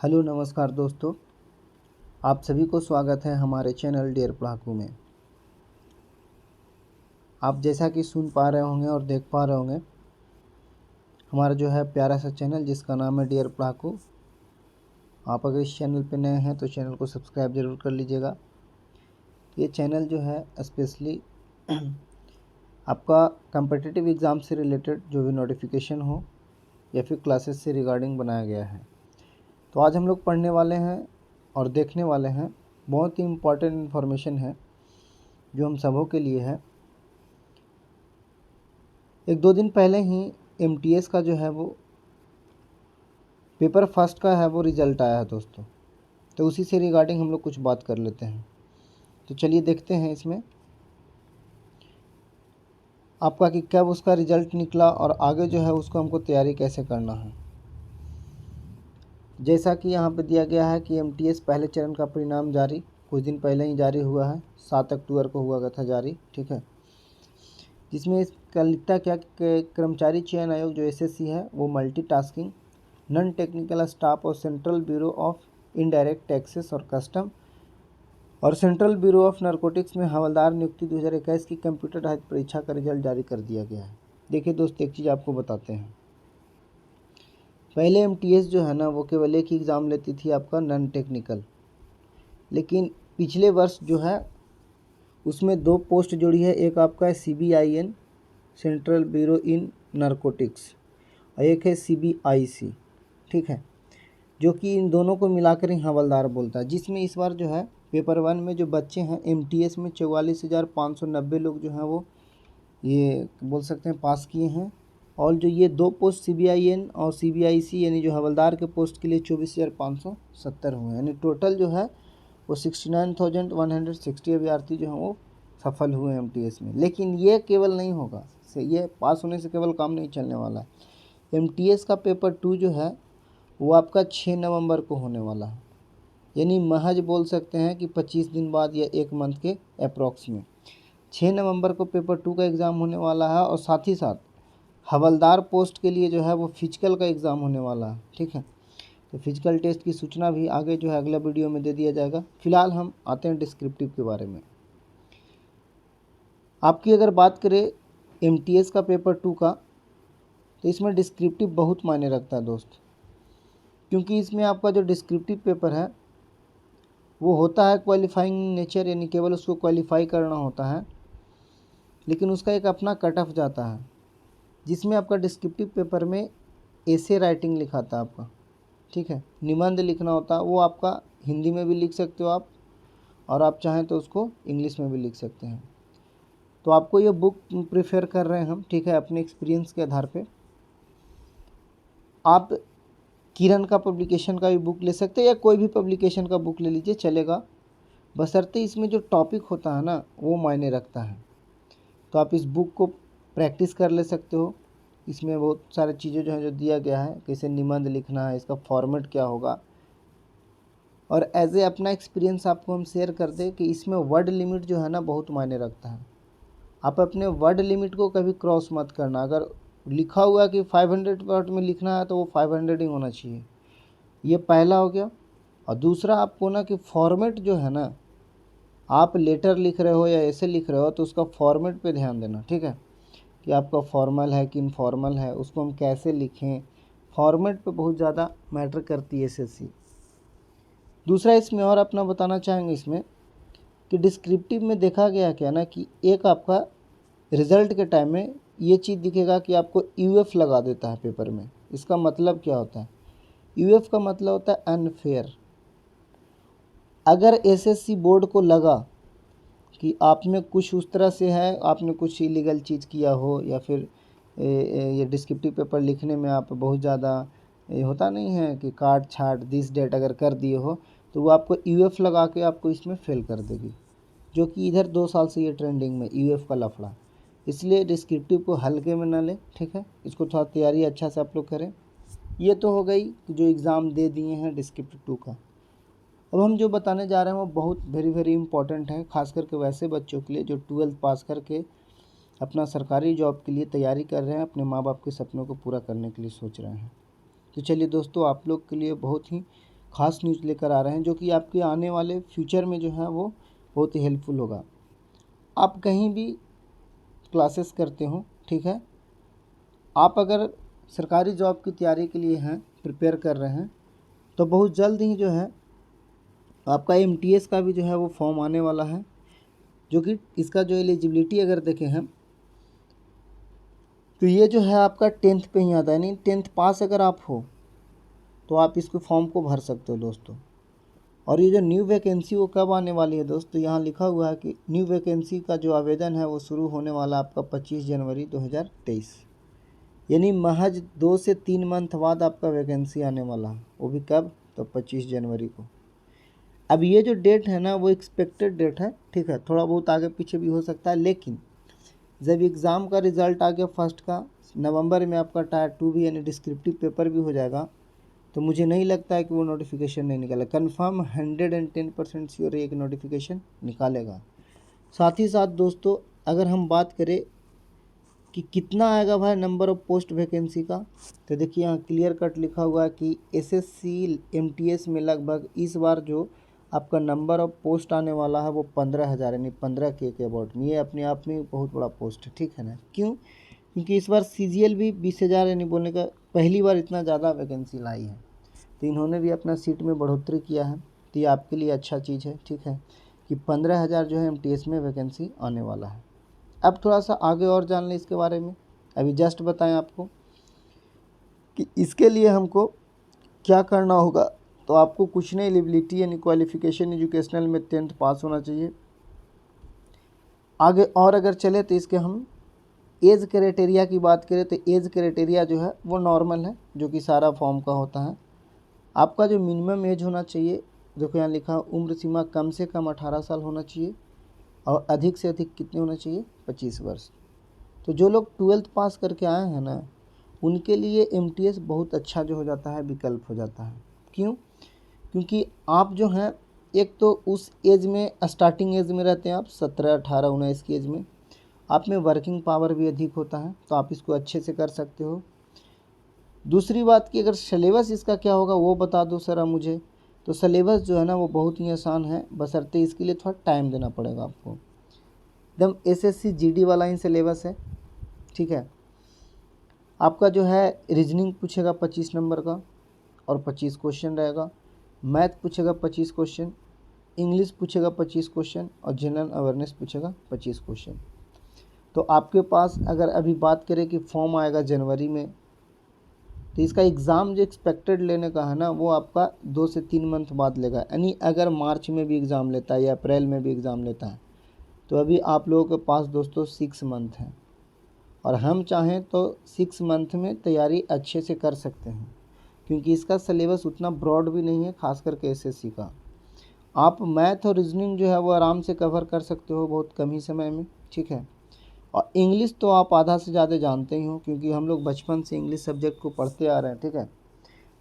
Hello नमस्कार दोस्तों, आप सभी को स्वागत है हमारे चैनल डियर पढ़ाकू में। आप जैसा कि सुन पा रहे होंगे और देख पा रहे होंगे, हमारा जो है प्यारा सा चैनल जिसका नाम है डियर पढ़ाकू। आप अगर इस चैनल पे नए हैं तो चैनल को सब्सक्राइब ज़रूर कर लीजिएगा। ये चैनल जो है स्पेशली आपका कम्पिटिटिव एग्ज़ाम से रिलेटेड जो भी नोटिफिकेशन हो या फिर क्लासेस से रिगार्डिंग बनाया गया है। तो आज हम लोग पढ़ने वाले हैं और देखने वाले हैं, बहुत ही इम्पॉर्टेंट इन्फॉर्मेशन है जो हम सबों के लिए है। एक दो दिन पहले ही एमटीएस का जो है वो पेपर फर्स्ट का है वो रिज़ल्ट आया है दोस्तों। तो उसी से रिगार्डिंग हम लोग कुछ बात कर लेते हैं। तो चलिए देखते हैं इसमें आपका कि कब उसका रिज़ल्ट निकला और आगे जो है उसको हमको तैयारी कैसे करना है। जैसा कि यहाँ पे दिया गया है कि एमटीएस पहले चरण का परिणाम जारी कुछ दिन पहले ही जारी हुआ है, 7 अक्टूबर को हुआ था जारी, ठीक है। जिसमें इसका लिखता क्या कि कर्मचारी चयन आयोग जो एसएससी है वो मल्टीटास्किंग नॉन टेक्निकल स्टाफ और central bureau of indirect taxes और कस्टम और सेंट्रल ब्यूरो ऑफ नारकोटिक्स में हवलदार नियुक्ति 2021 की कंप्यूटर रहित परीक्षा का रिजल्ट जारी कर दिया गया है। देखिए दोस्त, एक चीज़ आपको बताते हैं। पहले एमटीएस जो है ना वो केवल एक ही एग्ज़ाम लेती थी, आपका नॉन टेक्निकल। लेकिन पिछले वर्ष जो है उसमें 2 पोस्ट जोड़ी है। एक आपका है CBIN सेंट्रल ब्यूरो इन नारकोटिक्स और एक है CBIC, ठीक है, जो कि इन दोनों को मिलाकर ही हवलदार बोलता है। जिसमें इस बार जो है पेपर 1 में जो बच्चे हैं एमटीएस में 44,590 लोग जो हैं वो ये बोल सकते हैं पास किए हैं। और जो ये 2 पोस्ट CBIN और CBIC यानी जो हवलदार के पोस्ट के लिए 24,570 हुए हैं। यानी टोटल जो है वो 69,160 अभ्यर्थी जो हैं वो सफल हुए हैं एमटीएस में। लेकिन ये केवल नहीं होगा, ये पास होने से केवल काम नहीं चलने वाला है। एमटीएस का पेपर 2 जो है वो आपका 6 नवंबर को होने वाला है। यानी महज बोल सकते हैं कि 25 दिन बाद या 1 मंथ के अप्रॉक्स में 6 नवंबर को पेपर 2 का एग्ज़ाम होने वाला है। और साथ ही साथ हवलदार पोस्ट के लिए जो है वो फिजिकल का एग्ज़ाम होने वाला है, ठीक है। तो फिजिकल टेस्ट की सूचना भी आगे जो है अगला वीडियो में दे दिया जाएगा। फिलहाल हम आते हैं डिस्क्रिप्टिव के बारे में। आपकी अगर बात करें एमटीएस का पेपर 2 का, तो इसमें डिस्क्रिप्टिव बहुत मायने रखता है दोस्त, क्योंकि इसमें आपका जो डिस्क्रिप्टिव पेपर है वो होता है क्वालिफाइंग नेचर, यानी केवल उसको क्वालिफाई करना होता है। लेकिन उसका एक अपना कट ऑफ जाता है, जिसमें आपका डिस्क्रिप्टिव पेपर में एसे राइटिंग लिखा था आपका, ठीक है, निबंध लिखना होता है। वो आपका हिंदी में भी लिख सकते हो आप, और आप चाहें तो उसको इंग्लिश में भी लिख सकते हैं। तो आपको ये बुक प्रेफर कर रहे हैं हम, ठीक है, अपने एक्सपीरियंस के आधार पे। आप किरण का पब्लिकेशन का भी बुक ले सकते हैं या कोई भी पब्लिकेशन का बुक ले लीजिए, चलेगा, बशर्ते इसमें जो टॉपिक होता है ना वो मायने रखता है। तो आप इस बुक को प्रैक्टिस कर ले सकते हो। इसमें बहुत सारी चीज़ें जो है जो दिया गया है, कैसे निबंध लिखना है, इसका फॉर्मेट क्या होगा। और एज ए अपना एक्सपीरियंस आपको हम शेयर कर दें कि इसमें वर्ड लिमिट जो है ना बहुत मायने रखता है। आप अपने वर्ड लिमिट को कभी क्रॉस मत करना। अगर लिखा हुआ है कि 500 वर्ड में लिखना है तो वो 500 ही होना चाहिए। ये पहला हो गया। और दूसरा आपको ना कि फॉर्मेट जो है ना, आप लेटर लिख रहे हो या ऐसे लिख रहे हो तो उसका फॉर्मेट पे ध्यान देना, ठीक है, कि आपका फॉर्मल है कि इनफॉर्मल है, उसको हम कैसे लिखें। फॉर्मेट पे बहुत ज़्यादा मैटर करती है एसएससी। दूसरा इसमें और अपना बताना चाहेंगे इसमें कि डिस्क्रिप्टिव में देखा गया क्या ना कि एक आपका रिज़ल्ट के टाइम में ये चीज़ दिखेगा कि आपको यूएफ लगा देता है पेपर में। इसका मतलब क्या होता है? यूएफ का मतलब होता है अनफेयर। अगर एसएससी बोर्ड को लगा कि आप में कुछ उस तरह से है, आपने कुछ इलीगल चीज़ किया हो या फिर ये डिस्क्रिप्टिव पेपर लिखने में आप बहुत ज़्यादा ये होता नहीं है कि काट छाट दिस डेट अगर कर दिए हो, तो वो आपको यूएफ लगा के आपको इसमें फेल कर देगी, जो कि इधर 2 साल से ये ट्रेंडिंग में यूएफ का लफड़ा। इसलिए डिस्क्रिप्टिव को हल्के में ना लें, ठीक है, इसको थोड़ा तैयारी अच्छा से आप लोग करें। ये तो हो गई जो एग्ज़ाम दे दिए हैं डिस्क्रिप्टिव 2 का। अब हम जो बताने जा रहे हैं वो बहुत वेरी इंपॉर्टेंट है, खास करके वैसे बच्चों के लिए जो 12th पास करके अपना सरकारी जॉब के लिए तैयारी कर रहे हैं, अपने माँ बाप के सपनों को पूरा करने के लिए सोच रहे हैं। तो चलिए दोस्तों, आप लोग के लिए बहुत ही ख़ास न्यूज़ लेकर आ रहे हैं जो कि आपके आने वाले फ्यूचर में जो है वो बहुत ही हेल्पफुल होगा। आप कहीं भी क्लासेस करते हो, ठीक है, आप अगर सरकारी जॉब की तैयारी के लिए हैं, प्रिपेयर कर रहे हैं, तो बहुत जल्द ही जो है आपका MTS का भी जो है वो फॉर्म आने वाला है, जो कि इसका जो एलिजिबिलिटी अगर देखें हम तो ये जो है आपका 10th पे ही आता है, यानी 10th पास अगर आप हो तो आप इसको फॉर्म को भर सकते हो दोस्तों। और ये जो न्यू वैकेंसी वो कब आने वाली है दोस्तों, यहाँ लिखा हुआ है कि न्यू वैकेंसी का जो आवेदन है वो शुरू होने वाला आपका 25 जनवरी 2023, यानी महज 2 से 3 मंथ बाद आपका वैकेंसी आने वाला है। वो भी कब, तो 25 जनवरी को। अब ये जो डेट है ना वो एक्सपेक्टेड डेट है, ठीक है, थोड़ा बहुत आगे पीछे भी हो सकता है, लेकिन जब एग्ज़ाम का रिज़ल्ट आ गया फर्स्ट का, नवंबर में आपका टायर 2 भी यानी डिस्क्रिप्टिव पेपर भी हो जाएगा, तो मुझे नहीं लगता है कि वो नोटिफिकेशन नहीं निकाला। कन्फर्म 110% श्योर एक नोटिफिकेशन निकालेगा। साथ ही साथ दोस्तों अगर हम बात करें कि कितना आएगा भाई नंबर ऑफ पोस्ट वैकेंसी का, तो देखिए यहाँ क्लियर कट लिखा हुआ है कि SSC MTS में लगभग इस बार जो आपका नंबर ऑफ पोस्ट आने वाला है वो 15,000 यानी 15K के अबाउट में। ये अपने आप में बहुत बड़ा पोस्ट है, ठीक है ना। क्यों? क्योंकि इस बार CGL भी 20,000 यानी बोलने का पहली बार इतना ज़्यादा वैकेंसी लाई है, तो इन्होंने भी अपना सीट में बढ़ोतरी किया है, तो ये आपके लिए अच्छा चीज़ है, ठीक है, कि 15,000 जो है MTS में वैकेंसी आने वाला है। अब थोड़ा सा आगे और जान लें इसके बारे में। अभी जस्ट बताएं आपको कि इसके लिए हमको क्या करना होगा, तो आपको कुछ नहीं, एलिजिबिलिटी यानी क्वालिफिकेशन एजुकेशनल में 10th पास होना चाहिए। आगे और अगर चले तो इसके हम एज क्राइटेरिया की बात करें तो एज क्राइटेरिया जो है वो नॉर्मल है, जो कि सारा फॉर्म का होता है। आपका जो मिनिमम एज होना चाहिए, देखो यहाँ लिखा उम्र सीमा कम से कम 18 साल होना चाहिए, और अधिक से अधिक कितने होना चाहिए, 25 वर्ष। तो जो लोग 12th पास करके आए हैं ना, उनके लिए MTS बहुत अच्छा जो हो जाता है विकल्प हो जाता है। क्यों? क्योंकि आप जो हैं एक तो उस एज में, स्टार्टिंग एज में रहते हैं आप 17, 18, 19 की एज में, आप में वर्किंग पावर भी अधिक होता है, तो आप इसको अच्छे से कर सकते हो। दूसरी बात कि अगर सिलेबस इसका क्या होगा वो बता दो सर आप मुझे, तो सिलेबस जो है ना वो बहुत ही आसान है, बशर्ते इसके लिए थोड़ा टाइम देना पड़ेगा आपको। एकदम SSC GD वाला ही सिलेबस है, ठीक है। आपका जो है रीजनिंग पूछेगा 25 नंबर का और 25 क्वेश्चन रहेगा, मैथ पूछेगा 25 क्वेश्चन, इंग्लिश पूछेगा 25 क्वेश्चन, और जनरल अवेयरनेस पूछेगा 25 क्वेश्चन। तो आपके पास अगर अभी बात करें कि फॉर्म आएगा जनवरी में, तो इसका एग्ज़ाम जो एक्सपेक्टेड लेने का है ना वो आपका 2 से 3 मंथ बाद लेगा। यानी अगर मार्च में भी एग्ज़ाम लेता है या अप्रैल में भी एग्ज़ाम लेता है, तो अभी आप लोगों के पास दोस्तों 6 मंथ हैं, और हम चाहें तो 6 मंथ में तैयारी अच्छे से कर सकते हैं, क्योंकि इसका सिलेबस उतना ब्रॉड भी नहीं है, खास करके SSC का। आप मैथ और रीजनिंग जो है वो आराम से कवर कर सकते हो बहुत कम ही समय में, ठीक है। और इंग्लिश तो आप आधा से ज़्यादा जानते ही हो, क्योंकि हम लोग बचपन से इंग्लिश सब्जेक्ट को पढ़ते आ रहे हैं, ठीक है।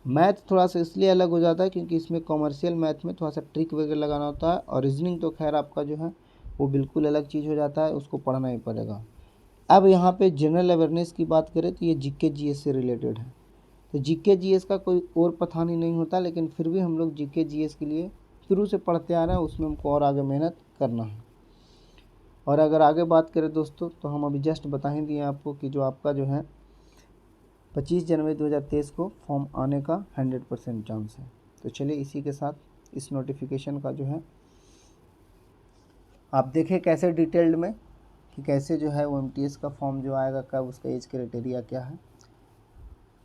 मैथ थोड़ा सा इसलिए अलग हो जाता है क्योंकि इसमें कॉमर्शियल मैथ में थोड़ा सा ट्रिक वगैरह लगाना होता है, और रीजनिंग तो खैर आपका जो है वो बिल्कुल अलग चीज़ हो जाता है, उसको पढ़ना ही पड़ेगा। अब यहाँ पे जनरल अवेयरनेस की बात करें तो ये GK GS से रिलेटेड है, तो GK GS का कोई और पठानी नहीं होता, लेकिन फिर भी हम लोग GK GS के लिए शुरू से पढ़ते आ रहे हैं, उसमें हमको और आगे मेहनत करना है। और अगर आगे बात करें दोस्तों, तो हम अभी जस्ट बता ही दिए आपको कि जो आपका जो है 25 जनवरी 2023 को फॉर्म आने का 100% चांस है। तो चलिए इसी के साथ इस नोटिफिकेशन का जो है आप देखें कैसे डिटेल्ड में कि कैसे जो है वो MTS का फॉर्म जो आएगा कब, उसका एज क्राइटेरिया क्या है।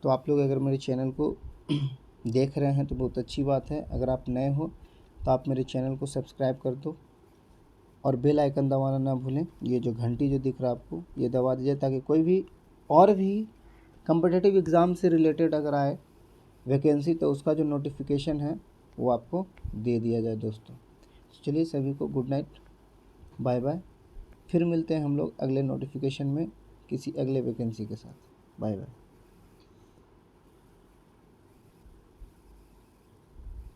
तो आप लोग अगर मेरे चैनल को देख रहे हैं तो बहुत अच्छी बात है, अगर आप नए हो तो आप मेरे चैनल को सब्सक्राइब कर दो और बेल आइकन दबाना ना भूलें। ये जो घंटी जो दिख रहा है आपको ये दबा दीजिए, ताकि कोई भी और भी कम्पिटिटिव एग्ज़ाम से रिलेटेड अगर आए वैकेंसी तो उसका जो नोटिफिकेशन है वो आपको दे दिया जाए दोस्तों। चलिए सभी को गुड नाइट, बाय बाय। फिर मिलते हैं हम लोग अगले नोटिफिकेशन में किसी अगले वैकेंसी के साथ। Bye bye.